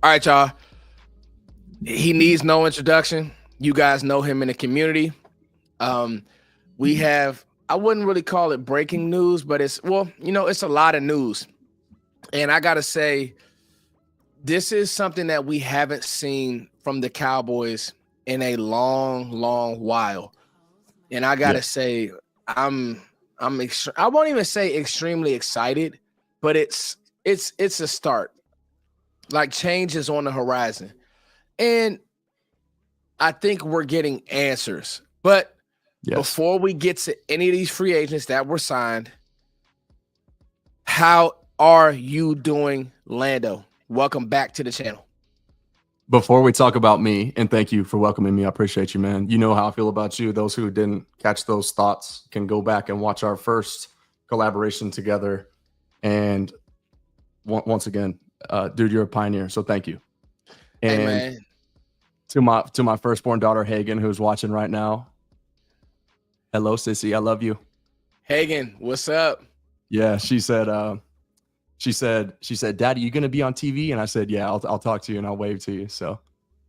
All right, y'all. He needs no introduction. You guys know him in the community. We have, I wouldn't really call it breaking news, but it's a lot of news. And I gotta say, this is something that we haven't seen from the Cowboys in a long, long while. And I gotta say, I won't even say extremely excited, but it's a start. Like, change is on the horizon. And I think we're getting answers. But before we get to any of these free agents that were signed, how are you doing, Lando? Welcome back to the channel. Before we talk about me, and thank you for welcoming me, I appreciate you, man. You know how I feel about you. Those who didn't catch those thoughts can go back and watch our first collaboration together. And once again, dude, you're a pioneer, so thank you. And hey, man. To my firstborn daughter, Hagen, who's watching right now. Hello, sissy. I love you. Hagen, what's up? Yeah, she said, Daddy, you gonna be on TV? And I said, yeah, I'll talk to you and I'll wave to you. So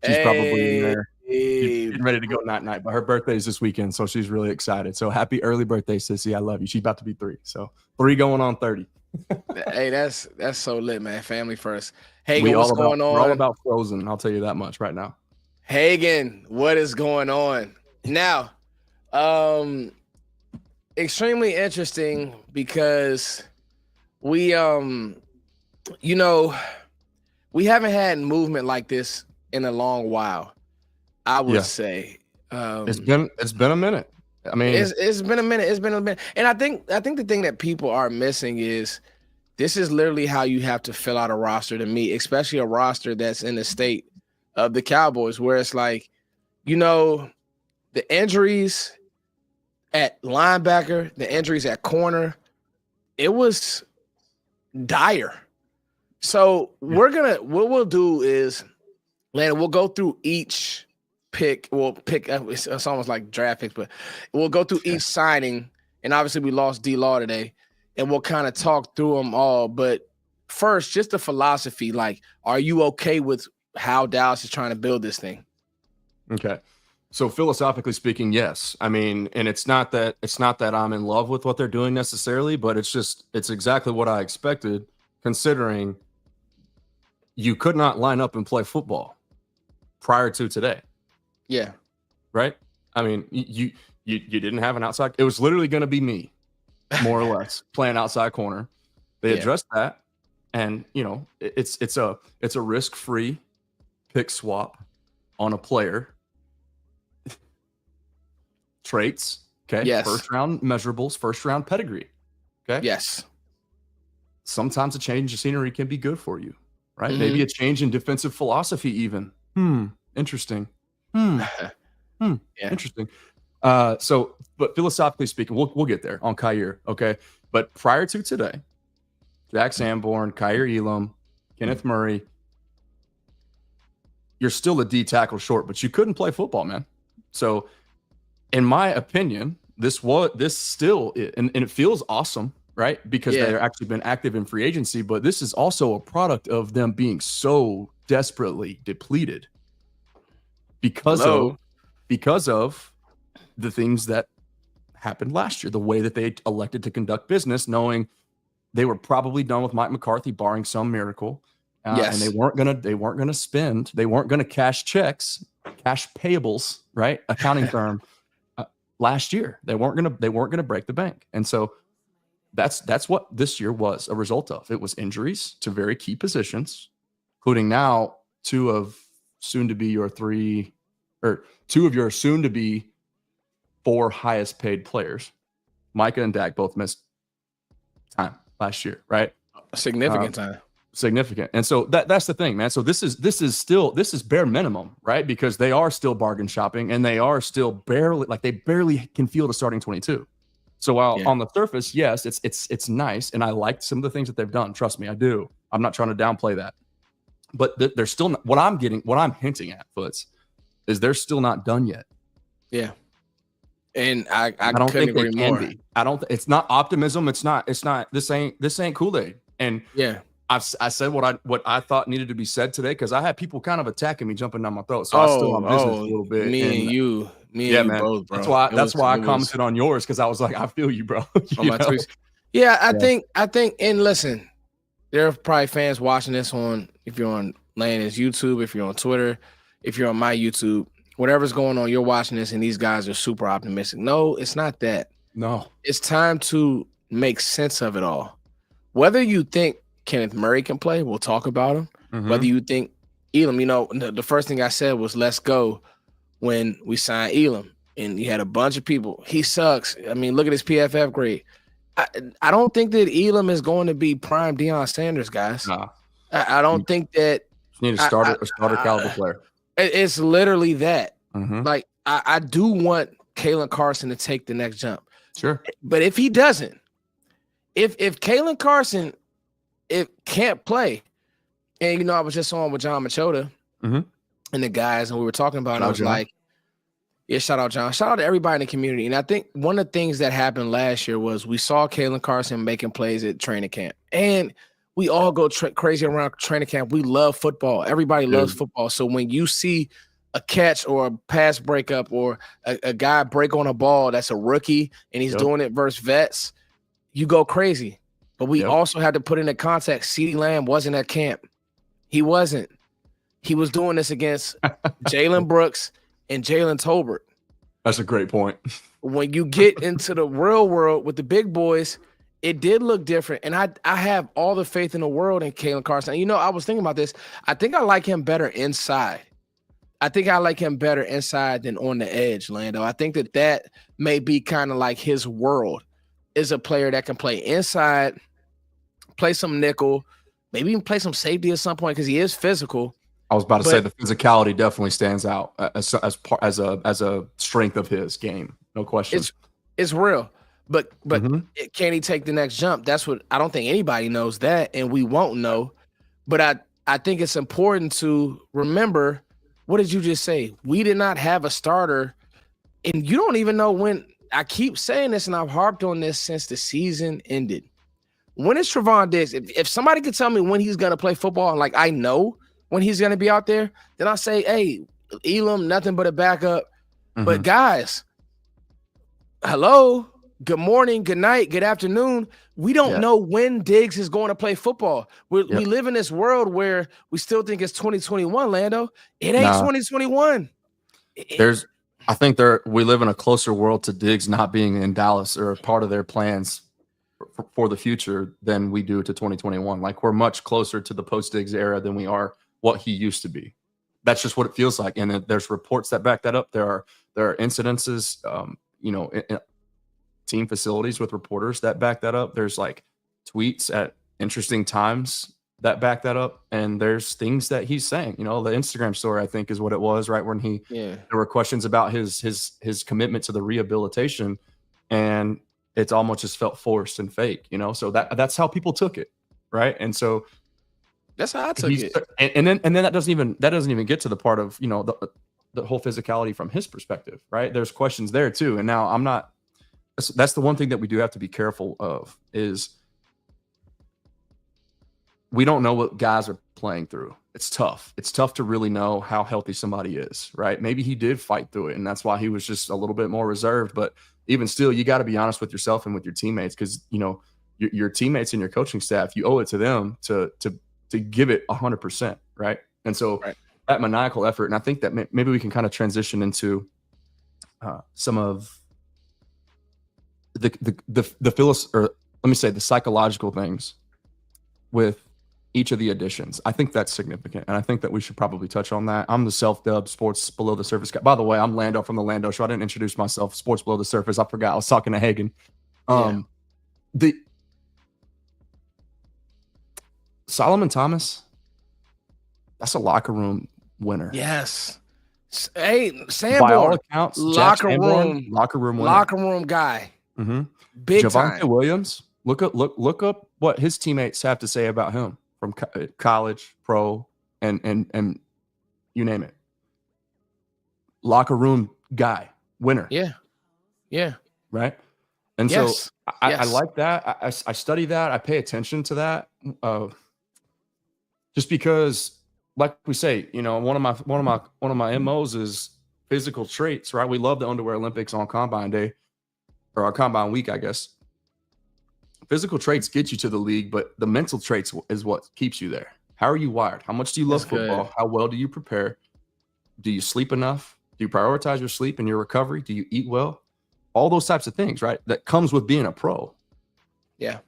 she's probably in there getting ready to go night. But her birthday is this weekend, so she's really excited. So happy early birthday, sissy. I love you. She's about to be 3. So 3 going on 30. Hey, that's so lit, man. Family first. Hagen, what's going on? We're all about Frozen. I'll tell you that much right now. Hagen, what is going on? Now, extremely interesting because we haven't had movement like this in a long while. I would say it's been a minute. I mean, it's been a minute. It's been a minute, and I think the thing that people are missing is this is literally how you have to fill out a roster to me, especially a roster that's in the state of the Cowboys, where it's like, the injuries at linebacker, the injuries at corner, it was dire. So what we'll do is, Landon, we'll go through each pick. It's almost like draft picks, but we'll go through each signing. And obviously we lost D-Law today, and we'll kind of talk through them all. But first, just the philosophy, like, are you okay with how Dallas is trying to build this thing? Okay. So philosophically speaking, yes. I mean, and it's not that I'm in love with what they're doing necessarily, but it's exactly what I expected, considering you could not line up and play football prior to today. Yeah. Right? I mean, you didn't have an outside. It was literally going to be me, more or less, playing outside corner. They addressed that, and it's a risk-free pick swap on a player. Traits, okay? Yes. First round measurables, first round pedigree, okay? Yes. Sometimes a change of scenery can be good for you, right? Mm-hmm. Maybe a change in defensive philosophy even. Interesting. Interesting. But philosophically speaking, we'll get there on Kyer, okay? But prior to today, Jack Sanborn, Kyer Elam, Kenneth Murray, you're still a D tackle short, but you couldn't play football, man. So in my opinion, this still, and it feels awesome, right? Because they've actually been active in free agency, but this is also a product of them being so desperately depleted because of the things that happened last year, the way that they elected to conduct business, knowing they were probably done with Mike McCarthy, barring some miracle. And they weren't gonna spend, they weren't gonna cash checks, cash payables, right? Accounting term. Last year, they weren't gonna break the bank, and so that's what this year was a result of. It was injuries to very key positions, including now two of your soon to be 4 highest paid players. Micah and Dak both missed time last year, right? Significant time. Significant. And so that's the thing, man. So this is bare minimum, right? Because they are still bargain shopping, and they are still barely can field a starting 22. So while on the surface, yes, it's nice, and I like some of the things that they've done. Trust me, I do. I'm not trying to downplay that. But they're still not, what I'm hinting at, Foots, is they're still not done yet. Yeah. And I don't couldn't think agree more. It's not optimism. It's not this ain't Kool-Aid. And I said what I thought needed to be said today because I had people kind of attacking me, jumping down my throat. So I stood on business a little bit. Me and you man, both, bro. That's why I commented on yours because I was like, I feel you, bro. On my tweets. Yeah, I think, and listen, there are probably fans watching this on, if you're on Landon's YouTube, if you're on Twitter, if you're on my YouTube, whatever's going on, you're watching this and these guys are super optimistic. No, it's not that. No. It's time to make sense of it all. Whether you think Kenneth Murray can play, we'll talk about him. Mm-hmm. Whether you think Elam, the first thing I said was let's go when we signed Elam. And you had a bunch of people. He sucks. I mean, look at his PFF grade. I don't think that Elam is going to be prime Deion Sanders, guys. Nah. I don't think that. You need a starter caliber player. It's literally that. Mm-hmm. Like, I do want Kalen Carson to take the next jump. Sure. But if he doesn't, if Kalen Carson can't play, and, I was just on with John Machota mm-hmm. and the guys, and we were talking about it. I was like, yeah, shout out, John. Shout out to everybody in the community. And I think one of the things that happened last year was we saw Kalen Carson making plays at training camp. And we all go crazy around training camp. We love football. Everybody loves football. So when you see a catch or a pass breakup or a guy break on a ball that's a rookie and he's doing it versus vets, you go crazy. But we also had to put into context, CeeDee Lamb wasn't at camp. He wasn't. He was doing this against Jalen Brooks and Jalen Tolbert. That's a great point. When you get into the real world with the big boys, it did look different. And I have all the faith in the world in Kalen Carson. And, I was thinking about this. I think I like him better inside. I think I like him better inside than on the edge, Lando. I think that may be kind of like his world, is a player that can play inside, play some nickel, maybe even play some safety at some point because he is physical. I was about to say the physicality definitely stands out as a strength of his game. No question. It's real. But can he take the next jump? That's what I don't think anybody knows that, and we won't know. But I think it's important to remember, what did you just say? We did not have a starter, and you don't even know when. I keep saying this, and I've harped on this since the season ended. When is Trevon Diggs? If somebody could tell me when he's going to play football, and I know when he's going to be out there, then I'll say, hey, Elam, nothing but a backup. Mm-hmm. But guys, hello, good morning, good night, good afternoon. We don't know when Diggs is going to play football. We live in this world where we still think it's 2021, Lando. It ain't 2021. I think we live in a closer world to Diggs not being in Dallas or part of their plans for the future than we do to 2021. Like, we're much closer to the post-Diggs era than we are what he used to be. That's just what it feels like. And there's reports that back that up. There are incidences, in team facilities with reporters that back that up. There's tweets at interesting times that back that up. And there's things that he's saying, the Instagram story, I think, is what it was, right? When there were questions about his commitment to the rehabilitation, and it's almost just felt forced and fake, so that's how people took it. Right. And so that's how I took it. And then that doesn't even get to the part of, the whole physicality from his perspective, right? There's questions there too. And now that's the one thing that we do have to be careful of, is we don't know what guys are playing through. It's tough. It's tough to really know how healthy somebody is, right? Maybe he did fight through it, and that's why he was just a little bit more reserved. But even still, you got to be honest with yourself and with your teammates, because, your teammates and your coaching staff, you owe it to them to give it 100%, right? And so that maniacal effort, and I think that maybe we can kind of transition into some of the psychological things with each of the additions. I think that's significant, and I think that we should probably touch on that. I'm the self-dubbed Sports Below the Surface guy. By the way, I'm Lando from the Lando Show. I didn't introduce myself. Sports Below the Surface. I forgot. I was talking to Hagen. The Solomon Thomas, that's a locker room winner. Yes. Hey, Sanborn, by all accounts, locker room winner. Locker room guy. Mm-hmm. Big Javonte time. Williams, look up what his teammates have to say about him from college, pro, and you name it. Locker room guy, winner. Yeah. Right. And so I like that. I study that. I pay attention to that. Just because, like we say, one of my MOs is physical traits, right? We love the underwear Olympics on Combine Day, or our Combine Week, I guess. Physical traits get you to the league, but the mental traits is what keeps you there. How are you wired? How much do you love football? Good. How well do you prepare? Do you sleep enough? Do you prioritize your sleep and your recovery? Do you eat well? All those types of things, right? That comes with being a pro. Yeah.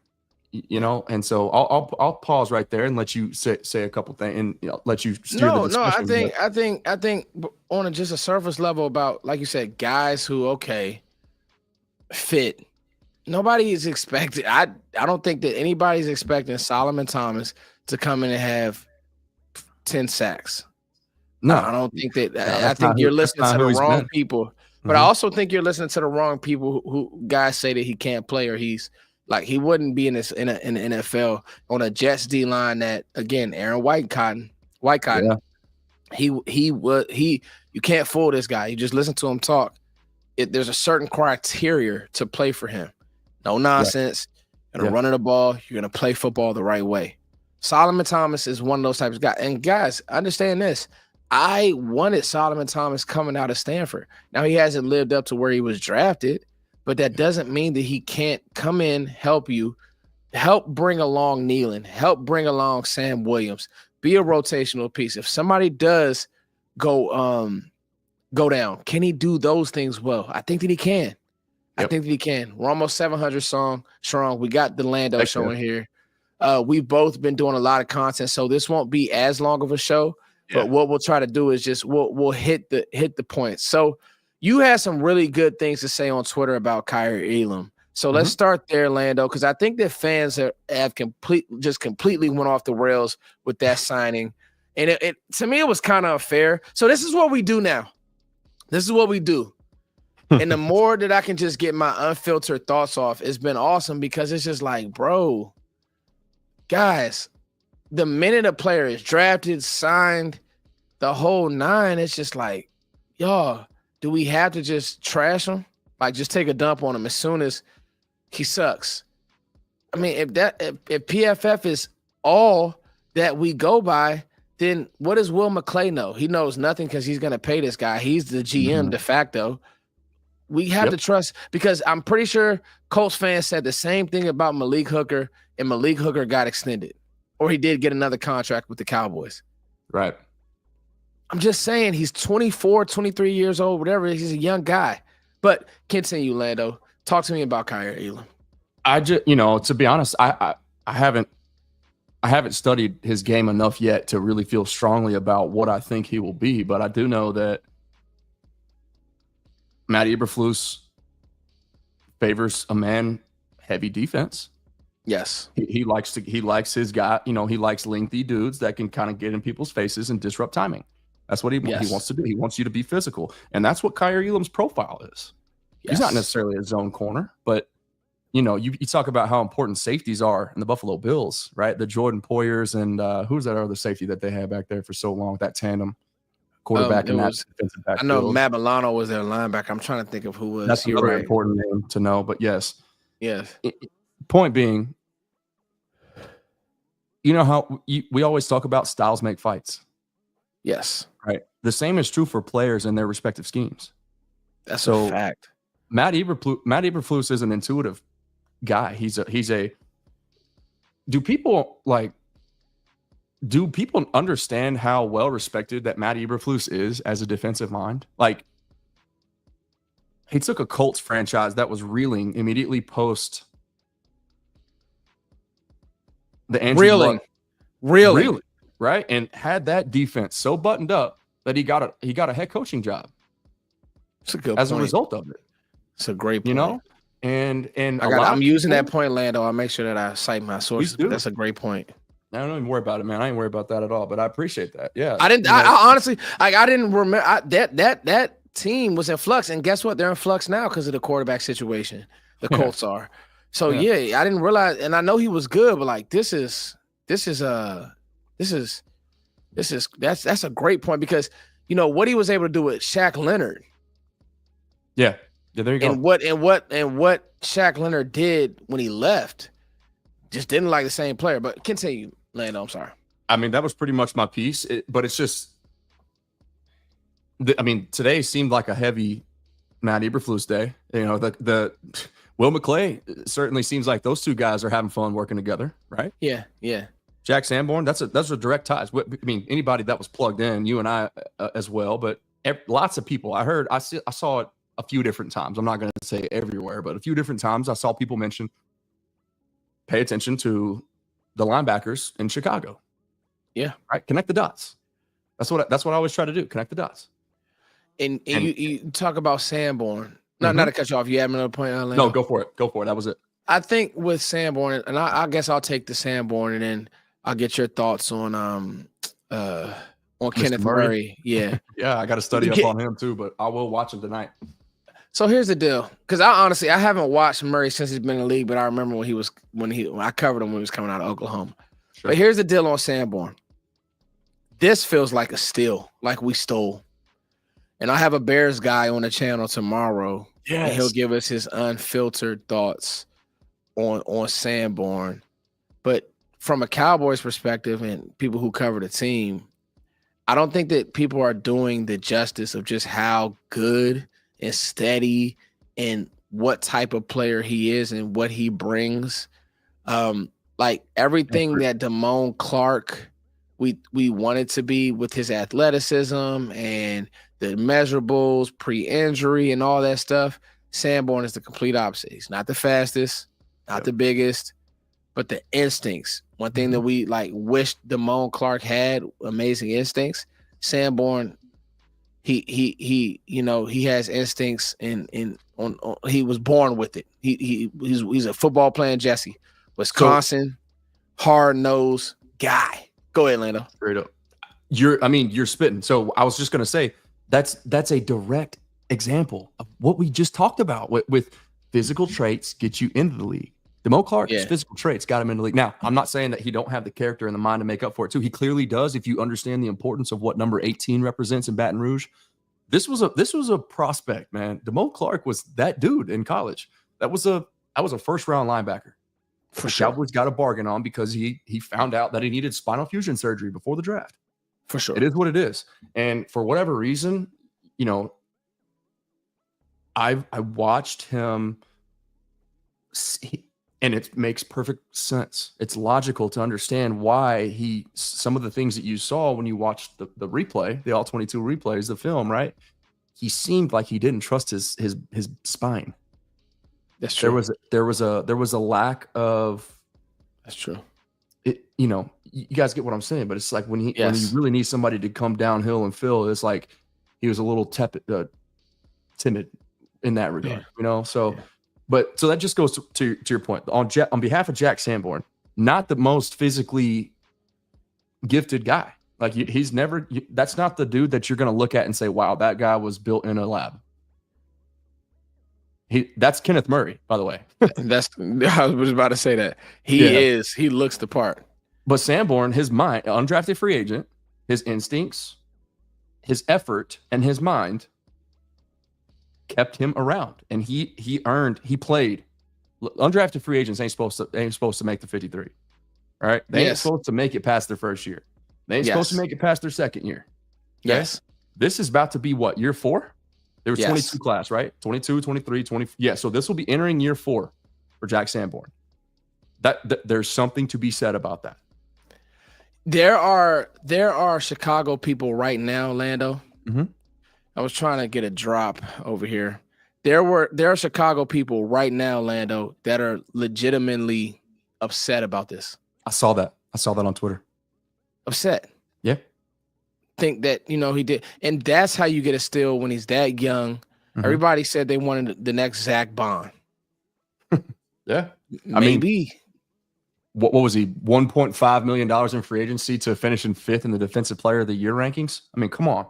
And so I'll pause right there and let you say a couple things and let you steer the discussion. I think on just a surface level about, like you said, guys who fit. Nobody is expecting. I don't think that anybody's expecting Solomon Thomas to come in and have 10 sacks. No, I don't think that. I think you're listening to the wrong people. But I also think you're listening to the wrong people who guys say that he can't play or he's like he wouldn't be in the NFL on a Jets D line that, again, Aaron Whitecotton. Yeah. You can't fool this guy. You just listen to him talk. There's a certain criteria to play for him. No nonsense. You're gonna run the ball. You're gonna play football the right way. Solomon Thomas is one of those types of guys. And guys, understand this. I wanted Solomon Thomas coming out of Stanford. Now he hasn't lived up to where he was drafted, but that doesn't mean that he can't come in, help you, help bring along Nealon, help bring along Sam Williams, be a rotational piece. If somebody does go down, can he do those things well? I think that he can. I think that he can. We're almost 700 strong. We got the Lando show in here. We've both been doing a lot of content, so this won't be as long of a show. But what we'll try to do is just we'll hit the points. So you had some really good things to say on Twitter about Kaiir Elam. So let's start there, Lando, because I think that fans have completely went off the rails with that signing. And it to me, it was kind of unfair. So this is what we do now. This is what we do. And the more that I can just get my unfiltered thoughts off, it's been awesome because it's just like, bro, guys, the minute a player is drafted, signed, the whole nine, it's just like, y'all, do we have to just trash him? Like, just take a dump on him as soon as he sucks? I mean, if PFF is all that we go by, then what does Will McClay know? He knows nothing because he's going to pay this guy. He's the GM de facto. We have to trust, because I'm pretty sure Colts fans said the same thing about Malik Hooker, and Malik Hooker got extended, or he did get another contract with the Cowboys. Right. I'm just saying he's 24, 23 years old, whatever. He's a young guy. But continue, Lando. Talk to me about Kaiir Elam. I just, to be honest, I haven't studied his game enough yet to really feel strongly about what I think he will be. But I do know that Matt Eberflus favors a man-heavy defense. Yes. He likes his guy, he likes lengthy dudes that can kind of get in people's faces and disrupt timing. That's what he wants to do. He wants you to be physical. And that's what Kaiir Elam's profile is. Yes. He's not necessarily a zone corner, but you talk about how important safeties are in the Buffalo Bills, right? The Jordan Poyers and who's that other safety that they had back there for so long, that tandem quarterback and that defensive back. I know Matt Milano was their linebacker. I'm trying to think of who was. That's another important name to know, but yes. Yes. Point being, how we always talk about styles make fights. Yes. Right. The same is true for players in their respective schemes. That's a fact. Matt Eberflus is an intuitive guy. Do people understand how well respected that Matt Eberflus is as a defensive mind? Like, he took a Colts franchise that was reeling immediately post the Andrew Reeling. Right, and had that defense so buttoned up that he got a head coaching job. It's a good as point. A result of it. It's a great point. And I'm using that point, Lando. I'll make sure that I cite my sources. But that's a great point. I don't even worry about it, man. I ain't worried about that at all. But I appreciate that. Yeah, I didn't. I honestly, I didn't remember that team was in flux, and guess what? They're in flux now because of the quarterback situation. The Colts are. So I didn't realize, and I know he was good, but like that's a great point, because what he was able to do with Shaq Leonard. Yeah, there you go. And what Shaq Leonard did when he left, just didn't like the same player. But continue, Lando. I'm sorry. I mean, that was pretty much my piece. But it's just, I mean, today seemed like a heavy Matt Eberflus day. You know, the Will McClay certainly seems like those two guys are having fun working together, right? Yeah, yeah. Jack Sanborn, that's a direct ties. I mean, anybody that was plugged in, you and I as well, but lots of people. I saw it a few different times. I'm not going to say everywhere, but a few different times I saw people mention, pay attention to the linebackers in Chicago. Yeah, right. Connect the dots. That's what I always try to do. Connect the dots. And you talk about Sanborn. Not to cut you off. You have another point, Orlando? No, go for it. Go for it. That was it. I think with Sanborn, and I guess I'll take the Sanborn, and then I'll get your thoughts on Kenneth Murray. Yeah. Yeah, I got to study up on him too, but I will watch him tonight. So here's the deal, because I haven't watched Murray since he's been in the league, but I remember when I covered him when he was coming out of Oklahoma. Sure. But here's the deal on Sanborn. This feels like a steal, like we stole. And I have a Bears guy on the channel tomorrow. Yeah, and he'll give us his unfiltered thoughts on Sanborn. But from a Cowboys perspective and people who cover the team, I don't think that people are doing the justice of just how good and steady and what type of player he is and what he brings. Like everything that Damone Clark we wanted to be with his athleticism and the measurables, pre-injury, and all that stuff. Sanborn is the complete opposite. He's not the fastest, not the biggest, but the instincts. One thing that we wished Damone Clark had, amazing instincts. Sanborn, he has instincts he was born with it. He's a football playing Jesse, Wisconsin, hard-nosed guy. Go ahead, Lando. Straight up. You're spitting. So I was just going to say that's a direct example of what we just talked about with physical traits get you into the league. Damone Clark's physical traits got him in the league. Now, I'm not saying that he don't have the character and the mind to make up for it too. He clearly does if you understand the importance of what number 18 represents in Baton Rouge. This was a prospect, man. Damone Clark was that dude in college. That was a first round linebacker. For sure. Cowboys got a bargain on because he found out that he needed spinal fusion surgery before the draft. For sure. It is what it is. And for whatever reason, I watched him and it makes perfect sense. It's logical to understand why some of the things that you saw when you watched the replay, the all 22 replays, the film, right? He seemed like he didn't trust his spine. That's true. There was a lack of. That's true. You guys get what I'm saying, but it's like when you really need somebody to come downhill and fill, it's like he was a little timid in that regard, So, but so that just goes to your point on behalf of Jack Sanborn, not the most physically gifted guy. Like he's never. That's not the dude that you're going to look at and say, "Wow, that guy was built in a lab." That's Kenneth Murray, by the way. I was about to say that. He looks the part. But Sanborn, his mind, undrafted free agent, his instincts, his effort, and his mind kept him around. And he played. Undrafted free agents ain't supposed to make the 53. All right? They ain't supposed to make it past their first year. They ain't supposed to make it past their second year. Okay? Yes. This is about to be what, year 4? There was 22 class, right? 22, 23, 20. Yeah, so this will be entering year 4 for Jack Sanborn. That there's something to be said about that. There are Chicago people right now, Lando. Mm-hmm. I was trying to get a drop over here. There are Chicago people right now, Lando, that are legitimately upset about this. I saw that on Twitter. Upset. Yeah. Think that he did, and that's how you get a steal when he's that young. Mm-hmm. Everybody said they wanted the next Zach Bond. Yeah, maybe. What was he? $1.5 million in free agency to finish in 5th in the Defensive Player of the Year rankings. I mean, come on.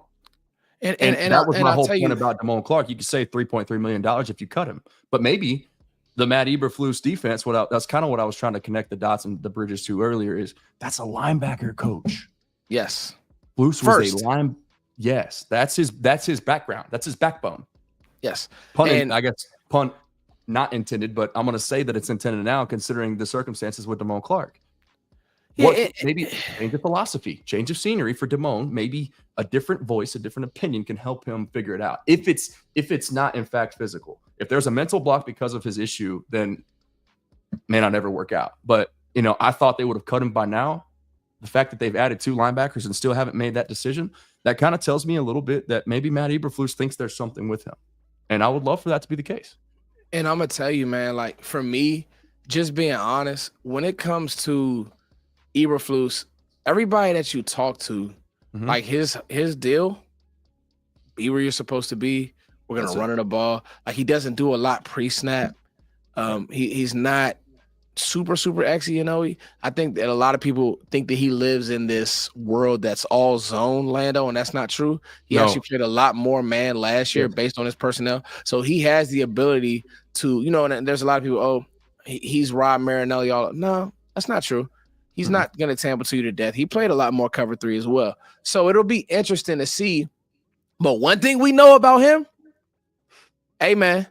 And that was my whole point about Damone Clark. You could say $3.3 million if you cut him, but maybe the Matt Eberflus defense. That's kind of what I was trying to connect the dots and the bridges to earlier. Is that's a linebacker coach? Yes. Flus was a line. Yes, that's his background. That's his backbone. Yes. Pun not intended, but I'm going to say that it's intended now considering the circumstances with Damone Clark. Maybe change of philosophy, change of scenery for Damone. Maybe a different voice, a different opinion can help him figure it out. If it's not in fact physical, if there's a mental block because of his issue, then may not ever work out. But I thought they would have cut him by now. The fact that they've added 2 linebackers and still haven't made that decision, that kind of tells me a little bit that maybe Matt Eberflus thinks there's something with him, and I would love for that to be the case. And I'm gonna tell you, man, like for me, just being honest, when it comes to Eberflus, everybody that you talk to, like his deal, be where you're supposed to be. We're gonna run the ball. Like he doesn't do a lot pre-snap. He's not super exy. I think that a lot of people think that he lives in this world that's all zone, Lando, and that's not true. He actually played a lot more man last year based on his personnel. So he has the ability to, and there's a lot of people, he's Rob Marinelli. No, that's not true. He's not going to tamper to you to death. He played a lot more cover 3 as well. So it'll be interesting to see. But one thing we know about him, hey, man,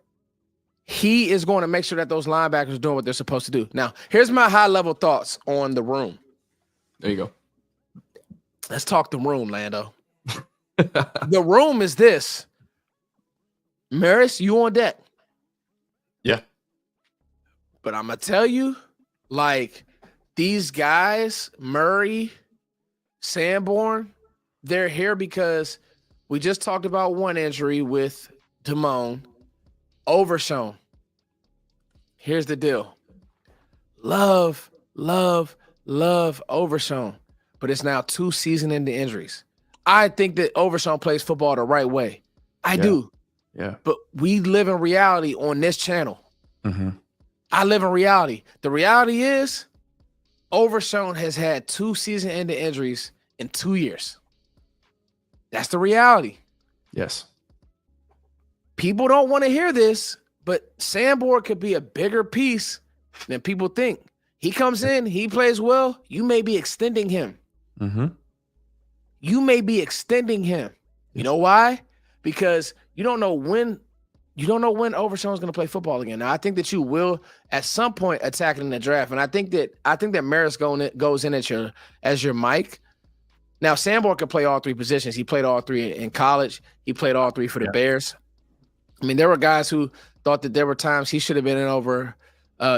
he is going to make sure that those linebackers are doing what they're supposed to do. Now, here's my high-level thoughts on the room. There you go. Let's talk the room, Lando. The room is this. Maris, you on deck. Yeah. But I'm going to tell you, like, these guys, Murray, Sanborn, they're here because we just talked about one injury with Damone. Overshown. Here's the deal. Love Overshown. But it's now 2 season-ending injuries. I think that Overshown plays football the right way. I do. Yeah. But we live in reality on this channel. I live in reality. The reality is Overshown has had 2 season-ending injuries in 2 years. That's the reality. Yes. People don't want to hear this, but Sanborn could be a bigger piece than people think. He comes in, he plays well. You may be extending him. You may be extending him. You know why? Because you don't know when Overshown is going to play football again. Now, I think that you will at some point attack it in the draft, and I think that Maris goes in as your Mike. Now, Sanborn could play all 3 positions. He played all 3 in college. He played all 3 for the Bears. I mean, there were guys who thought that there were times he should have been in over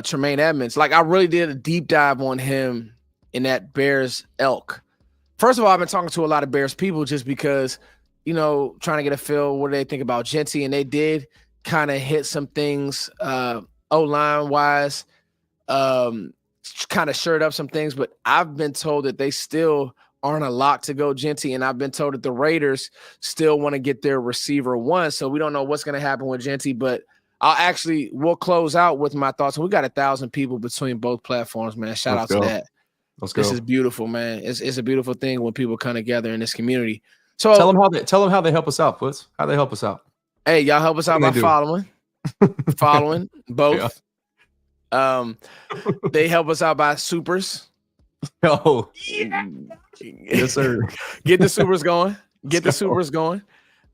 Tremaine Edmonds. Like, I really did a deep dive on him in that Bears elk. First of all, I've been talking to a lot of Bears people just because, trying to get a feel what they think about Genty, and they did kind of hit some things O-line wise, kind of shirt up some things, but I've been told that they still aren't a lock to go Genty, and I've been told that the Raiders still want to get their receiver 1, so we don't know what's going to happen with Genty, but we'll close out with my thoughts. We got 1,000 people between both platforms, man. Shout out to that. Let's go. This is beautiful, man. It's a beautiful thing when people come together in this community. So tell them how they help us out, Foots. How they help us out. Hey, y'all help us out by following both. Yeah. They help us out by supers. Oh, yes, sir. Get the supers going. Get the supers going.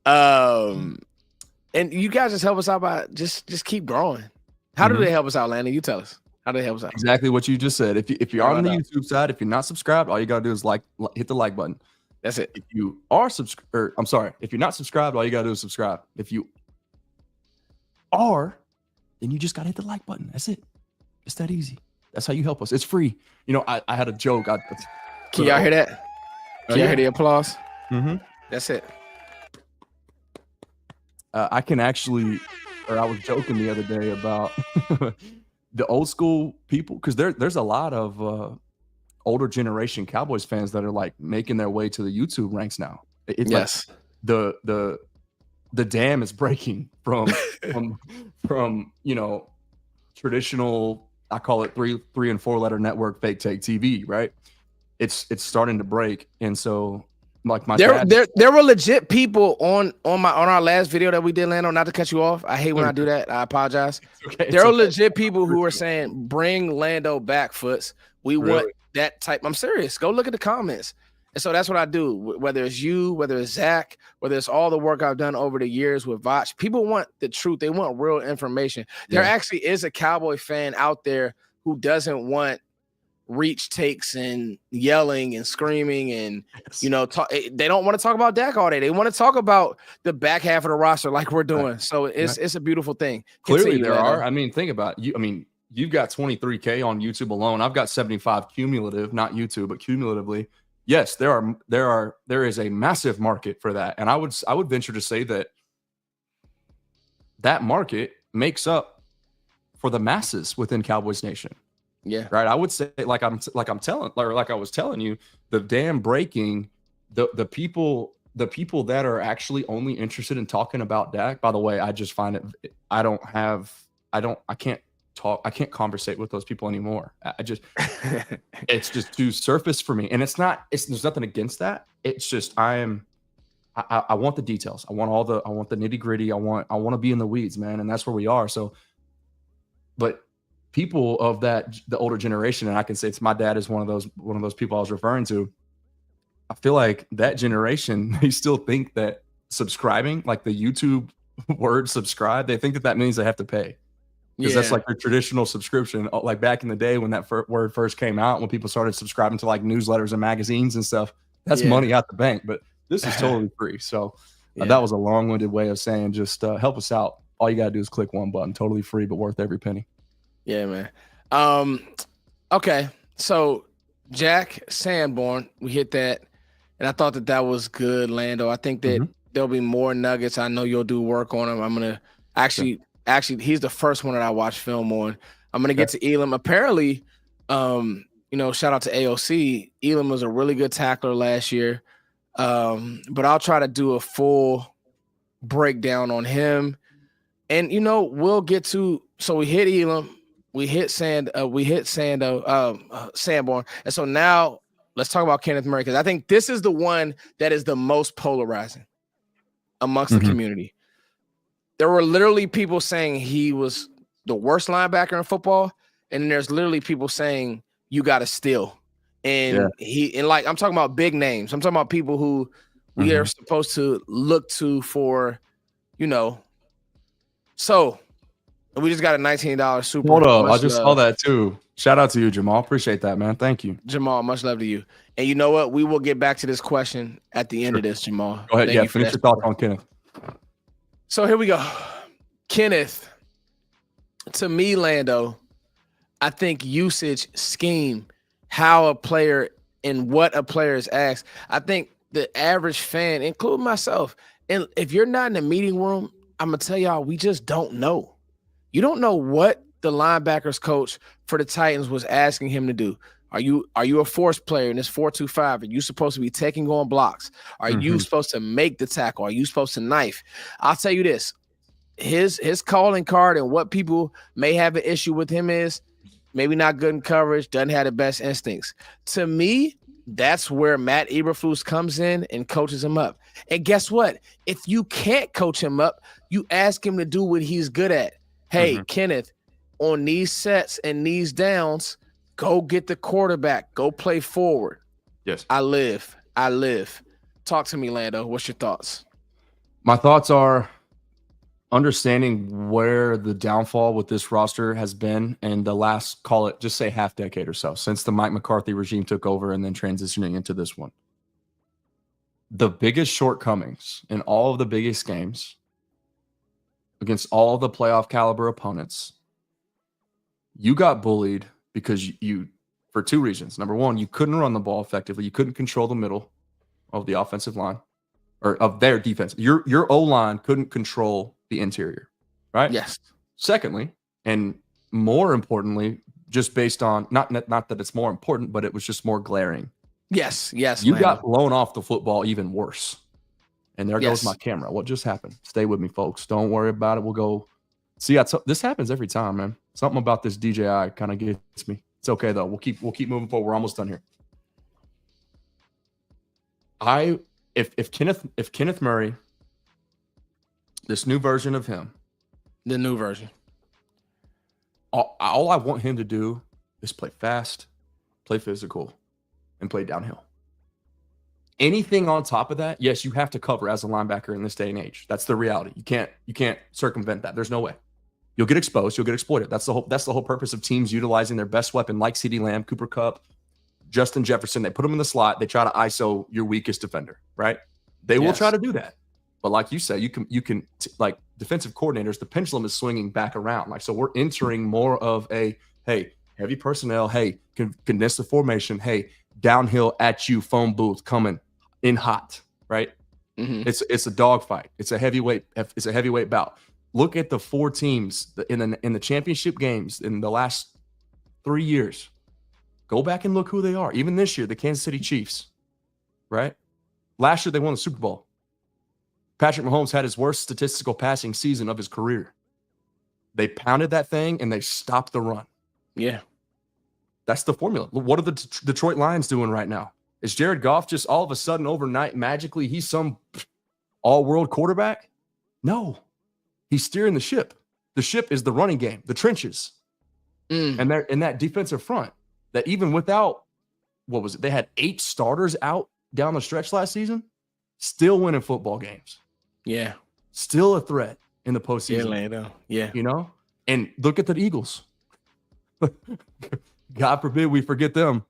And you guys just help us out by just keep growing. How do they help us out, Landon? You tell us. How do they help us out? Exactly what you just said. If you're on the YouTube side, if you're not subscribed, all you gotta do is hit the like button. That's it. If you are if you're not subscribed, all you gotta do is subscribe. If you are, then you just gotta hit the like button. That's it. It's that easy. That's how you help us. It's free. I had a joke. Can y'all hear that? Can y'all hear the applause? That's it. I can actually, I was joking the other day about the old school people, because there's a lot of older generation Cowboys fans that are like making their way to the YouTube ranks now. It's like the dam is breaking from traditional, I call it 3 and 4 letter network fake take TV, right? It's starting to break, and so like there were legit people on our last video that we did, Lando. Not to cut you off, I hate when I do that. I apologize. There are legit people who are saying, "Bring Lando back, Foots. We want that type." I'm serious. Go look at the comments. And so that's what I do. Whether it's you, whether it's Zach, whether it's all the work I've done over the years with Vach, people want the truth. They want real information. There actually is a Cowboy fan out there who doesn't want reach takes and yelling and screaming and they don't want to talk about Dak all day. They want to talk about the back half of the roster like we're doing. Right. So it's a beautiful thing. Clearly there are. I mean, think about it. You've got 23K on YouTube alone. I've got 75 cumulative, not YouTube, but cumulatively. Yes, there is a massive market for that. And I would venture to say that market makes up for the masses within Cowboys Nation. Yeah. Right. I would say like I was telling you, the damn breaking, the people that are actually only interested in talking about Dak. By the way, I just find it, I can't conversate with those people anymore. It's just too surface for me. And there's nothing against that. It's just, I want the details. I want the nitty gritty. I want to be in the weeds, man. And that's where we are. So, but people of the older generation, and I can say my dad is one of those people I was referring to. I feel like that generation, they still think that subscribing, like the YouTube word subscribe, they think that means they have to pay. Because that's like their traditional subscription. Like back in the day when that word first came out, when people started subscribing to like newsletters and magazines and stuff, that's money out the bank. But this is totally free. So that was a long-winded way of saying just help us out. All you got to do is click one button. Totally free, but worth every penny. Yeah, man. Okay. So Jack Sanborn, we hit that. And I thought that was good, Lando. I think that there'll be more nuggets. I know you'll do work on them. I'm going to actually, he's the first one that I watched film on. I'm going to get to Elam. Apparently, shout out to AOC. Elam was a really good tackler last year. But I'll try to do a full breakdown on him. And, we'll get to, so we hit Elam. We hit Sanborn. And so now let's talk about Kenneth Murray, because I think this is the one that is the most polarizing amongst the community. There were literally people saying he was the worst linebacker in football, and there's literally people saying you got to steal. And I'm talking about big names. I'm talking about people who we are supposed to look to for, So we just got a $19 super. Hold up. I just saw that too. Shout out to you, Jamal. Appreciate that, man. Thank you. Jamal, much love to you. And you know what? We will get back to this question at the end of this, Jamal. Go ahead. Finish your thoughts on Kenneth. So here we go. Kenneth, to me, Lando, I think usage, scheme, how a player and what a player is asked. I think the average fan, including myself, and if you're not in the meeting room, I'm going to tell y'all, we just don't know. You don't know what the linebackers coach for the Titans was asking him to do. Are you a force player in this 4-2-5? Are you supposed to be taking on blocks? Are you supposed to make the tackle? Are you supposed to knife? I'll tell you this. His calling card and what people may have an issue with him is maybe not good in coverage, doesn't have the best instincts. To me, that's where Matt Eberflus comes in and coaches him up. And guess what? If you can't coach him up, you ask him to do what he's good at. Hey, Kenneth, on these sets and these downs, go get the quarterback. Go play forward. Yes. I live. Talk to me, Lando. What's your thoughts? My thoughts are understanding where the downfall with this roster has been in the last, call it, just say half decade or so, since the Mike McCarthy regime took over and then transitioning into this one. The biggest shortcomings in all of the biggest games against all the playoff caliber opponents, you got bullied because you for two reasons. Number one, you couldn't run the ball effectively. You couldn't control the middle of the offensive line or of their defense. Your O-line couldn't control the interior, right? Yes. Secondly, and more importantly, just based on not that it's more important, but it was just more glaring. Yes. You got blown off the football even worse. And there goes my camera. What just happened? Stay with me, folks. Don't worry about it. We'll go. See, this happens every time, man. Something about this DJI kind of gets me. It's okay though. We'll keep moving forward. We're almost done here. If Kenneth Murray, this new version of him, the new version, all I want him to do is play fast, play physical, and play downhill. Anything on top of that, yes, you have to cover as a linebacker in this day and age. That's the reality. You can't circumvent that. There's no way. you'll get exposed, you'll get exploited. That's the whole purpose of teams utilizing their best weapon, like CeeDee Lamb, Cooper Kupp, Justin Jefferson. They put them in the slot. They try to ISO your weakest defender, right? They will try to do that. But like you said, you can like defensive coordinators, the pendulum is swinging back around. Like, so we're entering more of a, hey, heavy personnel, hey, condense the formation, hey, downhill at you, phone booth coming in hot, right? Mm-hmm. It's a dogfight. It's a heavyweight bout. Look at the 4 teams in the championship games in the last 3 years. Go back and look who they are. Even this year, the Kansas City Chiefs, right? Last year, they won the Super Bowl. Patrick Mahomes had his worst statistical passing season of his career. They pounded that thing, and they stopped the run. Yeah. That's the formula. What are the Detroit Lions doing right now? Is Jared Goff just all of a sudden overnight, magically, he's some all-world quarterback? No. He's steering the ship. The ship is the running game, the trenches. And they're in that defensive front that even without, what was it? They had 8 starters out down the stretch last season, still winning football games. Yeah. Still a threat in the postseason. Yeah. You know? And look at the Eagles. God forbid we forget them.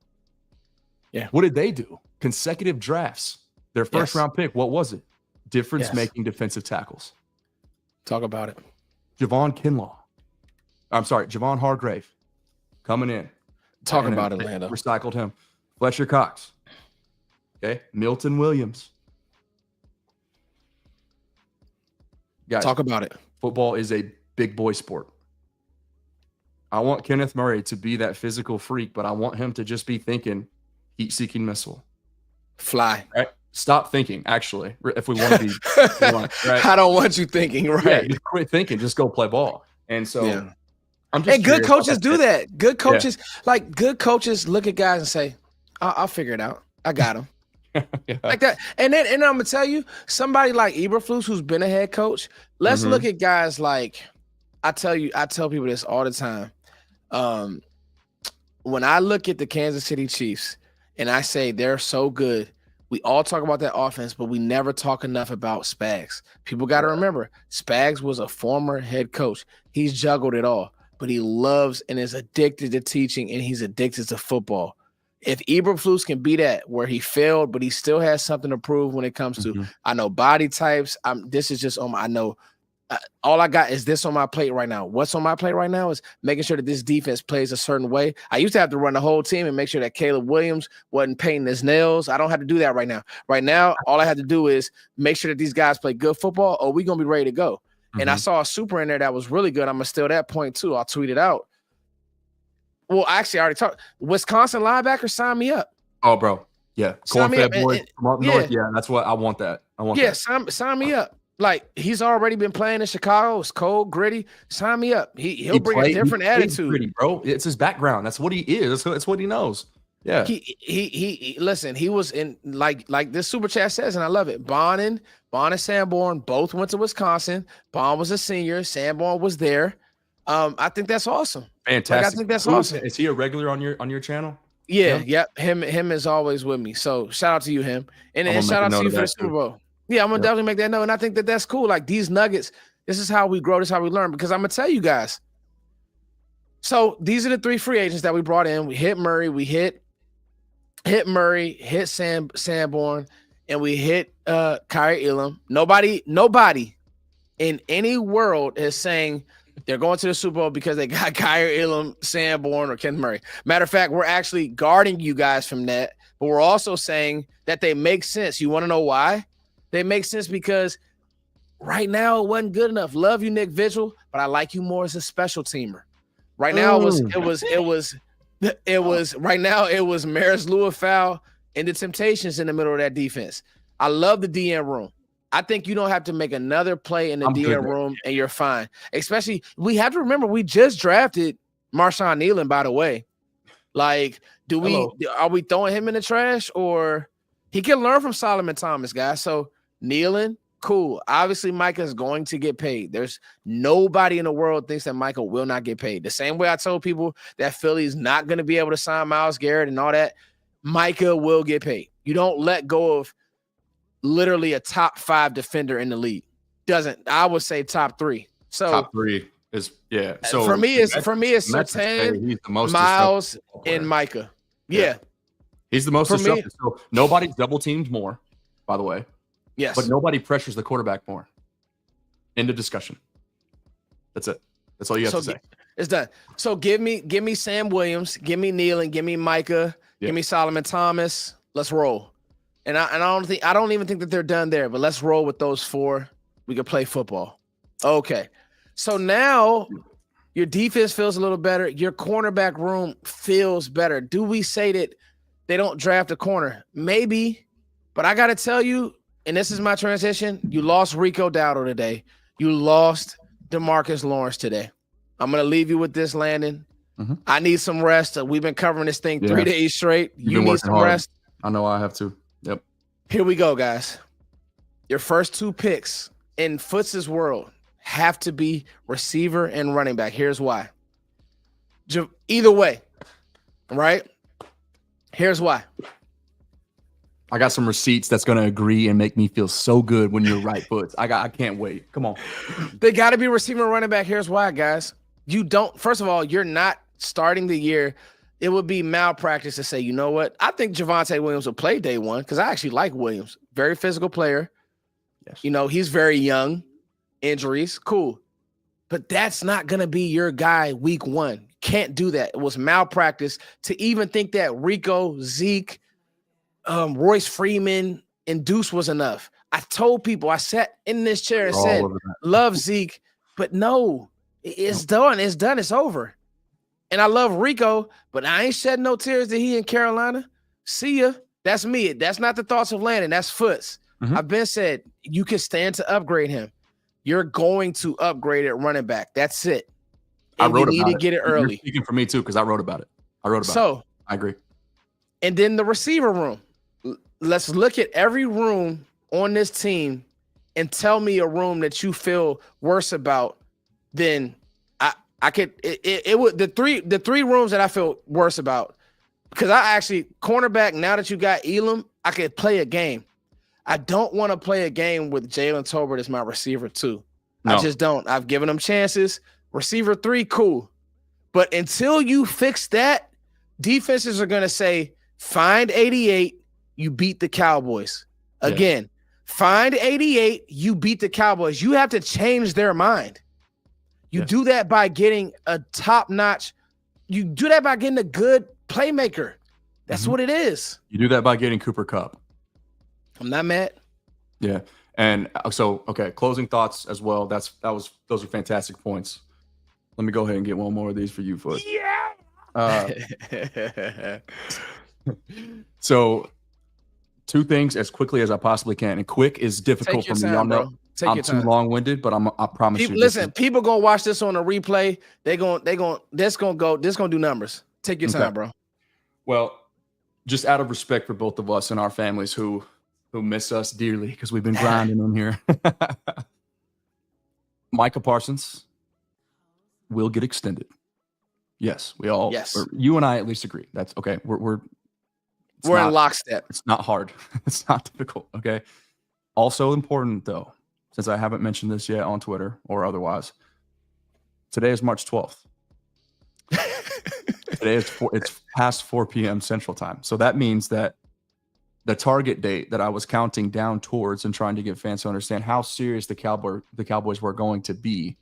Yeah. What did they do? Consecutive drafts. Their first round pick, what was it? Difference-making defensive tackles. Talk about it. Javon Hargrave coming in. Talk about it, Lando. Recycled him. Fletcher Cox. Okay. Milton Williams. Guys, talk about it. Football is a big boy sport. I want Kenneth Murray to be that physical freak, but I want him to just be thinking heat-seeking missile. Fly. Right? Stop thinking, actually, if we want to be right? I don't want you thinking, right? Yeah, just quit thinking. Just go play ball. And so I'm just and good coaches do that. Good coaches, good coaches look at guys and say, I'll figure it out. I got him. Like that. And I'm going to tell you, somebody like Eberflus, who's been a head coach, let's look at guys like, I tell people this all the time. When I look at the Kansas City Chiefs and I say they're so good, we all talk about that offense, but we never talk enough about Spags. People got to remember, Spags was a former head coach. He's juggled it all, but he loves and is addicted to teaching, and he's addicted to football. If Eberflus can be that, where he failed, but he still has something to prove when it comes to, I know body types. This is just on my, I know all I got is this on my plate right now. What's on my plate right now is making sure that this defense plays a certain way. I used to have to run the whole team and make sure that Caleb Williams wasn't painting his nails. I don't have to do that right now. Right now, all I have to do is make sure that these guys play good football, or we're going to be ready to go. And I saw a super in there that was really good. I'm going to steal that point too. I'll tweet it out. Well, actually, I already talked. Wisconsin linebacker, sign me up. Oh, bro. Yeah. Corn-fed boy from up north. Yeah, that's what I want that. Sign me up. Like, he's already been playing in Chicago. It's cold, gritty. Sign me up. He'll bring a different attitude. Gritty, bro. It's his background. That's what he is. That's what he knows. Yeah. He listen, he was in like this super chat says, and I love it. Bond and Sanborn both went to Wisconsin. Bond was a senior. Sanborn was there. I think that's awesome. Fantastic. Like, I think that's awesome. Is he a regular on your channel? Yeah. Him is always with me. So shout out to you, him. And shout out to you for the Super Bowl. Yeah, I'm going to definitely make that note. And I think that that's cool. Like, these nuggets, this is how we grow. This is how we learn. Because I'm going to tell you guys. So these are the 3 free agents that we brought in. We hit Murray. We hit Murray, hit Sanborn, and we hit Kyrie Elam. Nobody in any world is saying they're going to the Super Bowl because they got Kyrie Elam, Sanborn, or Ken Murray. Matter of fact, we're actually guarding you guys from that. But we're also saying that they make sense. You want to know why? They make sense because right now it wasn't good enough. Love you, Nick Vigil, but I like you more as a special teamer. Right now it was Maris Louis-Fowl and the Temptations in the middle of that defense. I love the DN room. I think you don't have to make another play in the DN room and you're fine. Especially, we have to remember we just drafted Marshawn Nealon, by the way. Like, are we throwing him in the trash, or he can learn from Solomon Thomas, guys? So Nealon, cool. Obviously, Micah is going to get paid. There's nobody in the world thinks that Micah will not get paid. The same way I told people that Philly's not going to be able to sign Myles Garrett and all that, Micah will get paid. You don't let go of literally a top 5 defender in the league. I would say top 3. So top 3. So for me, it's Surtain, Miles, and Micah. Yeah. He's the most disruptive. So nobody's double teamed more, by the way. Yes. But nobody pressures the quarterback more. End of discussion. That's it. That's all you have to say. It's done. So give me Sam Williams, give me Neal, and give me Micah, give me Solomon Thomas. Let's roll. And I don't even think that they're done there, but let's roll with those 4. We can play football. Okay. So now your defense feels a little better. Your cornerback room feels better. Do we say that they don't draft a corner? Maybe, but I got to tell you, and this is my transition, you lost Rico Dowdle today. You lost DeMarcus Lawrence today. I'm going to leave you with this, Landon. Mm-hmm. I need some rest. We've been covering this thing 3 days straight. You need some rest. I know I have to. Yep. Here we go, guys. Your first 2 picks in Foots' world have to be receiver and running back. Here's why. Either way, right? Here's why. I got some receipts that's going to agree and make me feel so good when you're right, Foots. I can't wait. Come on. They got to be receiver and running back. Here's why, guys. First of all, you're not starting the year. It would be malpractice to say, you know what? I think Javonte Williams will play day 1 because I actually like Williams. Very physical player. Yes. He's very young. Injuries, cool. But that's not going to be your guy week 1. Can't do that. It was malpractice to even think that Rico, Zeke, Royce Freeman, and Deuce was enough. I told people, I sat in this chair and said, love Zeke, but no, it's done. It's done. It's over. And I love Rico, but I ain't shedding no tears that he in Carolina. See ya. That's me. That's not the thoughts of Landon. That's Foots. Mm-hmm. I've been said you can stand to upgrade him. You're going to upgrade at running back. That's it. And I wrote you need to get it early. You're speaking for me too, because I wrote about it. I agree. And then the receiver room. Let's look at every room on this team and tell me a room that you feel worse about than I could. It would the three rooms that I feel worse about, because I actually cornerback, now that you got Elam, I could play a game. I don't want to play a game with Jalen Tolbert as my receiver 2. No. I just don't. I've given him chances. Receiver 3, cool. But until you fix that, defenses are going to say, find 88, you beat the Cowboys. Again, find 88, you beat the Cowboys. You have to change their mind. You do that by getting a top-notch. You do that by getting a good playmaker. That's what it is. You do that by getting Cooper Kupp. I'm not mad. Yeah. And so, okay, closing thoughts as well. Those are fantastic points. Let me go ahead and get one more of these for you, Foot. Yeah. So 2 things as quickly as I possibly can. And quick is difficult for me. Y'all know I'm too long-winded, but I promise you. Listen, people gonna watch this on a replay. This gonna do numbers. Take your time, bro. Well, just out of respect for both of us and our families who miss us dearly because we've been grinding in here. Micah Parsons will get extended. Yes, we all. Yes, you and I at least agree. That's okay. We're in lockstep. It's not hard. It's not difficult. Okay. Also important though, since I haven't mentioned this yet on Twitter or otherwise, today is March 12th. Today it's past 4 p.m. Central Time. So that means that the target date that I was counting down towards and trying to get fans to understand how serious the Cowboys were going to be.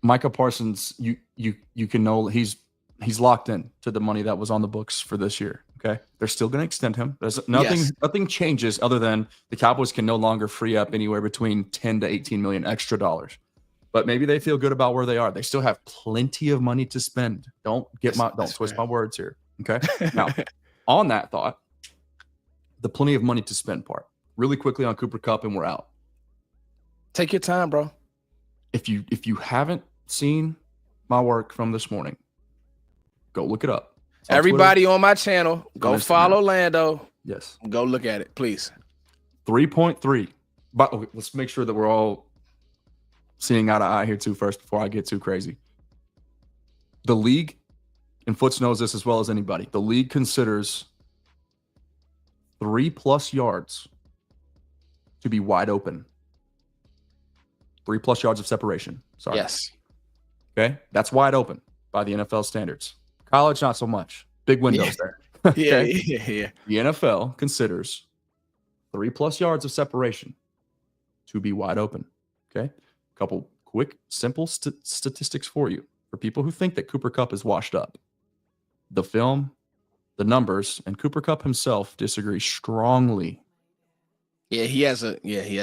Micah Parsons, you can know he's locked in to the money that was on the books for this year. Okay, they're still going to extend him. There's nothing changes other than the Cowboys can no longer free up anywhere between 10 to 18 million extra dollars. But maybe they feel good about where they are. They still have plenty of money to spend. Don't twist my words here. Okay. Now, on that thought, the plenty of money to spend part. Really quickly on Cooper Kupp, and we're out. Take your time, bro. If you haven't seen my work from this morning, go look it up. Everybody on my channel, go follow Lando. Yes. Go look at it, please. 3.3. But let's make sure that we're all seeing eye to eye here too first before I get too crazy. The league, and Foots knows this as well as anybody, the league considers 3+ yards to be wide open. 3+ yards of separation. Sorry. Yes. Okay. That's wide open by the NFL standards. College, not so much. Big windows there. Okay? Yeah. The NFL considers 3+ yards of separation to be wide open. Okay. A couple quick, simple statistics for you. For people who think that Cooper Kupp is washed up. The film, the numbers, and Cooper Kupp himself disagree strongly. He has a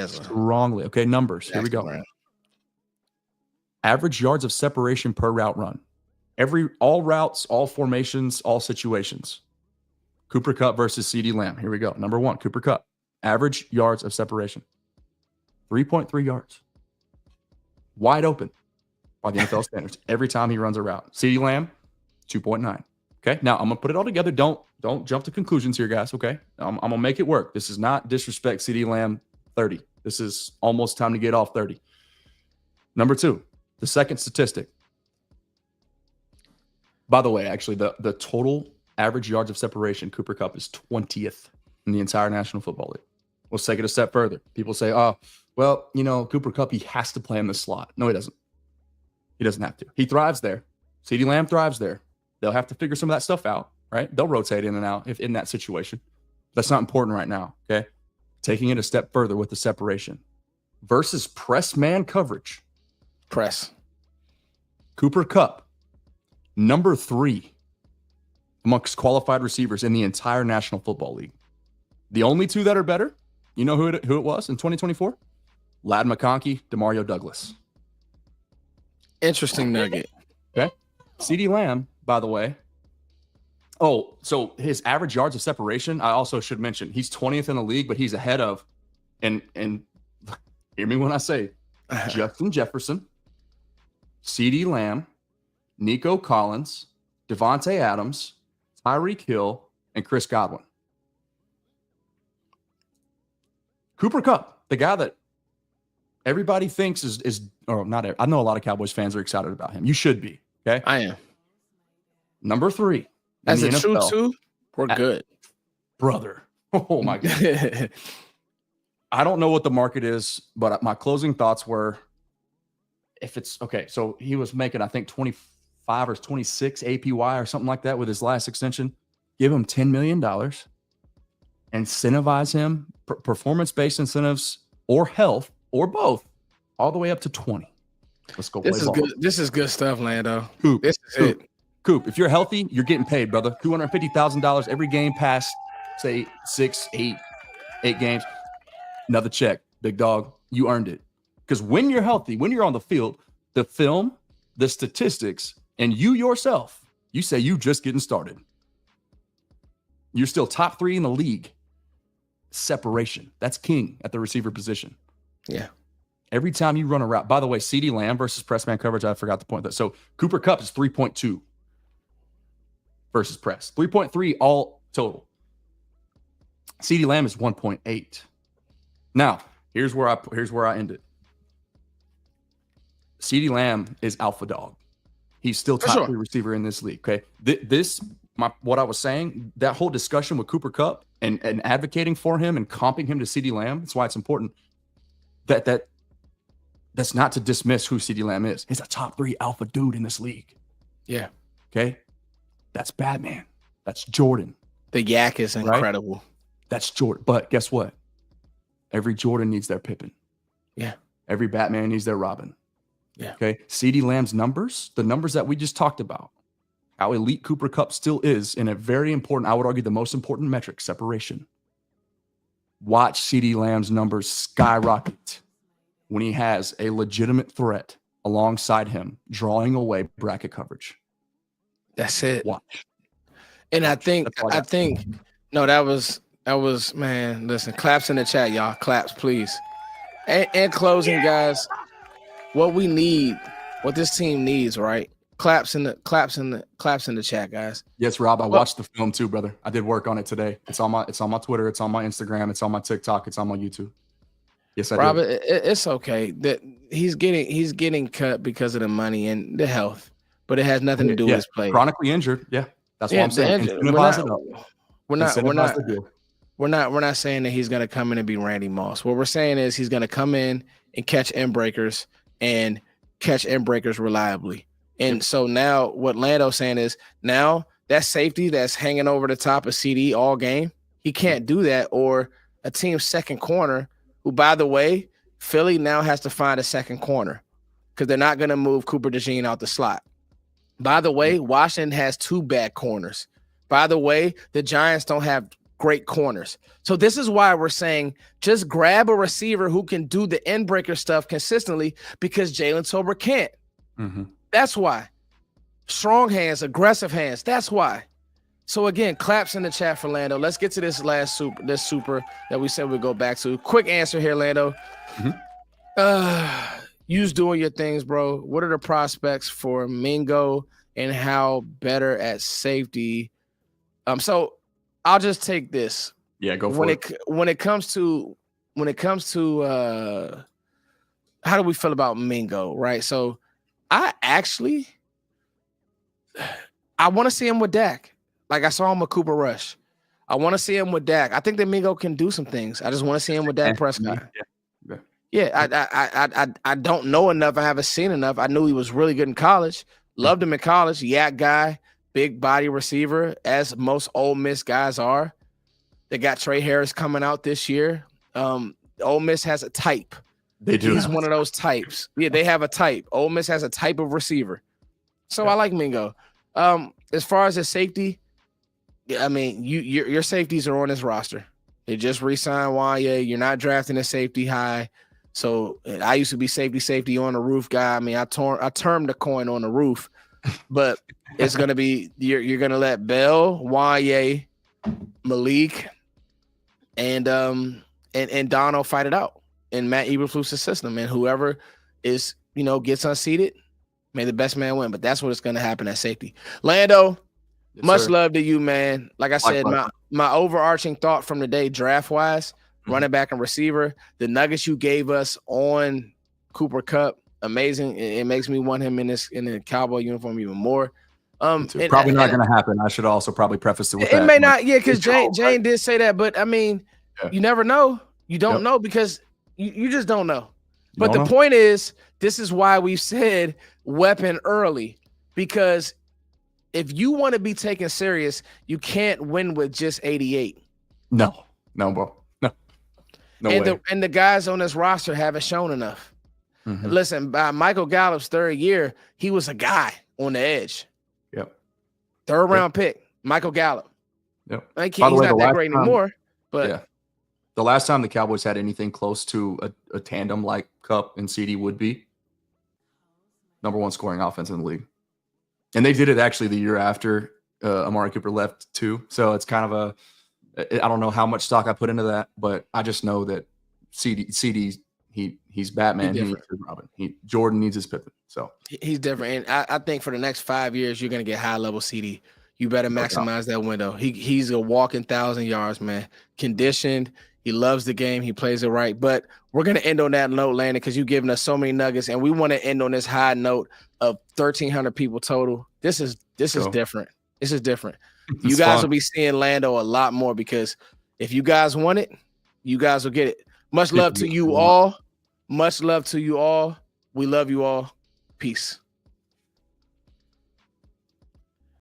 strongly. Okay, numbers. Here we go. Brand. Average yards of separation per route run. All routes, all formations, all situations. Cooper Kupp versus CeeDee Lamb. Here we go. Number 1, Cooper Kupp. Average yards of separation. 3.3 yards. Wide open by the NFL standards every time he runs a route. CeeDee Lamb, 2.9. Okay, now I'm going to put it all together. Don't jump to conclusions here, guys, okay? I'm going to make it work. This is not disrespect CeeDee Lamb 30. This is almost time to get off 30. Number 2, the second statistic. By the way, actually, the total average yards of separation, Cooper Kupp is 20th in the entire National Football League. Let's take it a step further. People say, oh, well, Cooper Kupp, he has to play in the slot. No, he doesn't. He doesn't have to. He thrives there. CeeDee Lamb thrives there. They'll have to figure some of that stuff out, right? They'll rotate in and out if in that situation. That's not important right now, okay? Taking it a step further with the separation. Versus press man coverage. Press. Cooper Kupp, number 3 amongst qualified receivers in the entire National Football League. The only 2 that are better, you know who it was in 2024? Ladd McConkey, Demario Douglas. Interesting nugget. Okay. CeeDee Lamb, by the way. Oh, so his average yards of separation, I also should mention, he's 20th in the league, but he's ahead of, and hear me when I say, Justin Jefferson, CeeDee Lamb, Nico Collins, Devontae Adams, Tyreek Hill, and Chris Godwin. Cooper Kupp, the guy that everybody thinks is or not. I know a lot of Cowboys fans are excited about him. You should be. Okay, I am. Number 3. As a true 2, we're good, brother. Oh my God. I don't know what the market is, but my closing thoughts were, if it's okay. So he was making, I think, 25 or 26 APY or something like that with his last extension. Give him $10 million. Incentivize him, performance-based incentives or health or both, all the way up to 20. Let's go. This is good. This is good stuff, Lando. Coop, this is it. Coop, if you're healthy, you're getting paid, brother. $250,000 every game past, say, 6, 8 games. Another check, big dog. You earned it. Because when you're healthy, when you're on the field, the film, the statistics, and you yourself, you say you just getting started. You're still top 3 in the league. Separation. That's king at the receiver position. Yeah. Every time you run a route. By the way, CeeDee Lamb versus press man coverage, I forgot to point that. So Cooper Kupp is 3.2 versus press. 3.3 all total. CeeDee Lamb is 1.8. Now, here's where I end it. CeeDee Lamb is alpha dog. He's still top 3 receiver in this league. Okay. What I was saying, that whole discussion with Cooper Kupp and advocating for him and comping him to CeeDee Lamb, that's why it's important. That's not to dismiss who CeeDee Lamb is. He's a top 3 alpha dude in this league. Yeah. Okay. That's Batman. That's Jordan. The yak is incredible. Right? That's Jordan. But guess what? Every Jordan needs their Pippen. Yeah. Every Batman needs their Robin. Yeah. Okay. CeeDee Lamb's numbers, the numbers that we just talked about, how elite Cooper Kupp still is in a very important, I would argue the most important metric, separation. Watch CeeDee Lamb's numbers skyrocket when he has a legitimate threat alongside him, drawing away bracket coverage. That's it. Watch. And I think, no, that was, man, listen, claps in the chat, y'all. Claps, please. And closing, guys, what we need, what this team needs, right? Claps in the chat, guys. Yes, Rob. I watched the film too, brother. I did work on it today. It's on my Twitter. It's on my Instagram. It's on my TikTok. It's on my YouTube. Yes, I did. Rob, it's okay that he's getting cut because of the money and the health, but it has nothing to do with his play. Chronically injured. Yeah, that's what I'm saying. We're not saying that he's going to come in and be Randy Moss. What we're saying is he's going to come in and catch end breakers, and catch end breakers reliably. And so now what Lando's saying is now that safety that's hanging over the top of CD all game, he can't do that. Or a team's second corner, who, by the way, Philly now has to find a second corner because they're not going to move Cooper DeJean out the slot. By the way, Washington has 2 bad corners. By the way, the Giants don't have great corners. So this is why we're saying just grab a receiver who can do the end breaker stuff consistently, because Jalen Tolbert can't. Mm-hmm. That's why. Strong hands, aggressive hands. That's why. So again, claps in the chat for Lando. Let's get to this last super that we said we'd go back to. Quick answer here, Lando. Mm-hmm. You's doing your things, bro. What are the prospects for Mingo and how better at safety? So I'll just take this. Yeah, go for it. When it comes to how do we feel about Mingo, right? So I want to see him with Dak. Like I saw him with Cooper Rush. I want to see him with Dak. I think that Mingo can do some things. I just want to see him with Dak Prescott. I don't know enough. I haven't seen enough. I knew he was really good in college. Loved him in college. Yak guy, big body receiver, as most Ole Miss guys are. They got Trey Harris coming out this year. Ole Miss has a type. They do. He's one of those types. Yeah, they have a type. Ole Miss has a type of receiver. So I like Mingo. As far as his safety, I mean, your safeties are on this roster. They just re-signed Wanye. You're not drafting a safety high. So I used to be safety on the roof guy. I mean, I termed the coin on the roof, but it's gonna be you're gonna let Bell, Wanye, Malik, and Dono fight it out in Matt Eberflus's system, and whoever is gets unseated, may the best man win. But that's what it's gonna happen at safety. Lando, much love to you, man. Like I said, my overarching thought from the day, draft wise. Running back and receiver, the nuggets you gave us on Cooper Kupp, amazing. It makes me want him in the Cowboy uniform even more. Probably not going to happen. I should also probably preface it with that. It may not, because Jane did say that, but I mean, you never know. You don't know because you just don't know. But the point is, this is why we've said weapon early, because if you want to be taken serious, you can't win with just 88. No, bro. No way. And the guys on this roster haven't shown enough. Mm-hmm. Listen, by Michael Gallup's third year, he was a guy on the edge. Yep. Third round pick, Michael Gallup. Yep. He's not that great anymore. But the last time the Cowboys had anything close to a tandem like Kupp and CD would be number 1 scoring offense in the league. And they did it actually the year after Amari Cooper left too. So it's kind of I don't know how much stock I put into that, but I just know that CD he's Batman. He needs his Robin. Jordan needs his Pippen. So he's different. And I think for the next 5 years, you're going to get high level CD. You better maximize that window. He's a walking 1,000 yards, man. Conditioned. He loves the game. He plays it right. But we're going to end on that note, Landon, because you've given us so many nuggets, and we want to end on this high note of 1,300 people total. This is different. This is different. You guys will be seeing Lando a lot more, because if you guys want it, you guys will get it. Much love to you all. Much love to you all. We love you all. Peace.